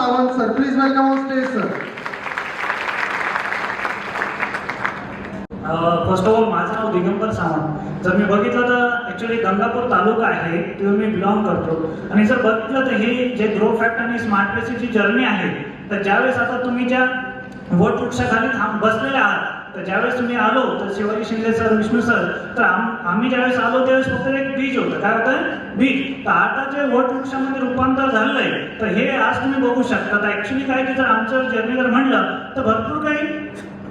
Sawant sir, please welcome on stage sir. First of all माझं नाव दिगंबर सावंत. जर मी बघितलं तर ॲक्च्युली गंगापूर तालुका आहे तिथून मी बिलॉंग करतो. आणि जर बघितलं तर हे जे ग्रो फॅक्ट आणि स्मार्ट प्लेसची जर्नी आहे, तर ज्यावेळेस आता तुम्ही ज्या वटवृक्षाखाली बसलेले आहात, तर ज्यावेळेस तुम्ही आलो तर शिवाजी शिंदे सर, विष्णू सर, तर आम्ही ज्यावेळेस आलो त्यावेळेस फक्त एक बीज होतं. काय होतं? बीज. तर आता जे वटवृक्षामध्ये रूपांतर झालंय, तर हे आज तुम्ही बघू शकता. तर ॲक्च्युली काय की जर आमचं जर्नी जर म्हणलं तर भरपूर काही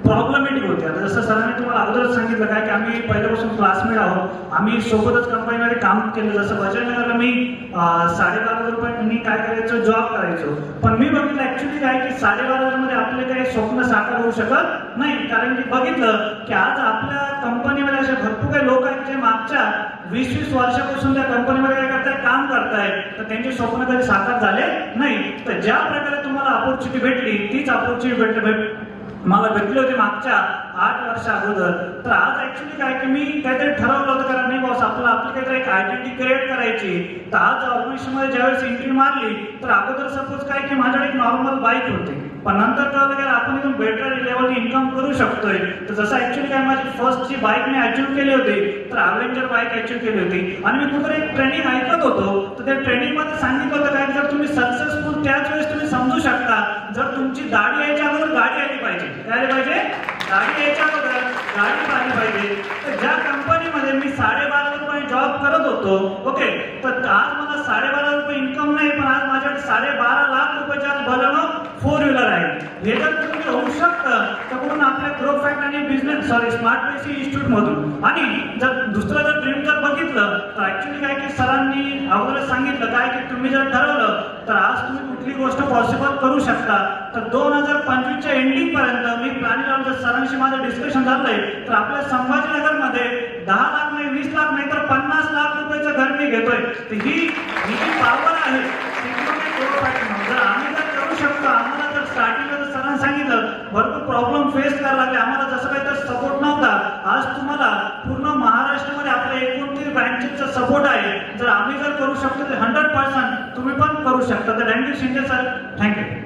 प्रॉब्लेमॅटिक होते. आता जसं सरांनी तुम्हाला अगोदरच सांगितलं काय की आम्ही पहिल्यापासून क्लासमेट आहोत. आम्ही सोबतच कंपनीमध्ये काम केलं. जसं बजाजनगरला मी 12,500 रुपयांनी काय करायचो, जॉब करायचो. पण मी बघितलं ॲक्च्युली काय की 12,500 मध्ये आपले काही स्वप्न साकार होऊ शकत नाही. कारण की बघितलं की आज आपल्या कंपनीमध्ये असे भरपूर काही लोक आहेत जे मागच्या 20-20 वर्षापासून त्या कंपनीमध्ये काय करताय, काम करतायत, तर त्यांचे स्वप्न कधी साकार झाले नाही. तर ज्या प्रकारे तुम्हाला अपॉर्च्युनिटी भेटली तीच अपॉर्च्युनिटी मला भेटली होती मागच्या 8 वर्षा अगोदर. तर आज ऍक्च्युली काय की मी काहीतरी ठरवलं होतं, कारण नाही बॉस आपली काहीतरी एक आयडेंटिटी क्रिएट करायची. तर आज ऑर्गनायझेशनमध्ये ज्यावेळेस एंट्री मारली, तर अगोदर सपोज काय की माझ्याकडे एक नॉर्मल बाईक होती, पण नंतर कळलं की आपण इथून बेटर लेवलची इन्कम करू शकतोय. तर जसं ऍक्च्युली काय माझी फर्स्टची बाईक मी अचीव्ह केली होती, तर अव्हेंजर बाईक अचीव्ह केली होती. आणि मी कुठे एक ट्रेनिंग ऐकत होतो, तर त्या ट्रेनिंगमध्ये सांगितलं होतं काय, जर तुम्ही सक्सेसफुल त्याच वेळेस तुम्ही समजू शकता जर तुमची दाढी यायच्या अगोदर गाडी आली पाहिजे. काय आली पाहिजे? गाडी यायच्या अगोदर गाडी आली पाहिजे. तर ज्या कंपनीमध्ये मी 12,500 रुपये जॉब करत होतो, ओके, तर आज मला 12,500 रुपये इन्कम नाही, पण आज माझ्याकडे 12.5 लाख रुपयाच्या बलनो 4 व्हीलर आहे. हे जर तुम्ही होऊ शकतं तर कुठून आपल्या ग्रो फॅक्ट आणि स्मार्ट प्लेस इन्स्टिट्यूट मधून. आणि जर दुसरं जर ड्रीम जर बघितलं तर ऍक्च्युली काय की सरांनी अगोदरच सांगितलं काय की तुम्ही जर ठरवलं तर आज तुम्ही कुठली गोष्ट पॉसिबल करू शकता. तर 2025च्या एंडिंग पर्यंत मी प्लॅनिंग लावलं. सरांशी माझं डिस्कशन झालंय, तर आपल्या संभाजीनगरमध्ये 10 लाख नाही, 20 लाख नाही, तर 50 लाख रुपयाचं घर मी घेतोय. तर ही जी पॉवर आहे जर आम्ही जर करू शकतो. आम्हाला जर स्टार्टिंगला जर सरांनी सांगितलं भरपूर प्रॉब्लेम फेस करायला लागले, आम्हाला जसं काही तर सपोर्ट नव्हता. आज तुम्हाला पूर्ण महाराष्ट्रामध्ये आपल्या 29 ब्रँचेसचा सपोर्ट आहे. जर आम्ही जर करू शकतो तर 100% तुम्ही पण करू शकता. तर थँक्यू शिंदे सर, थँक्यू.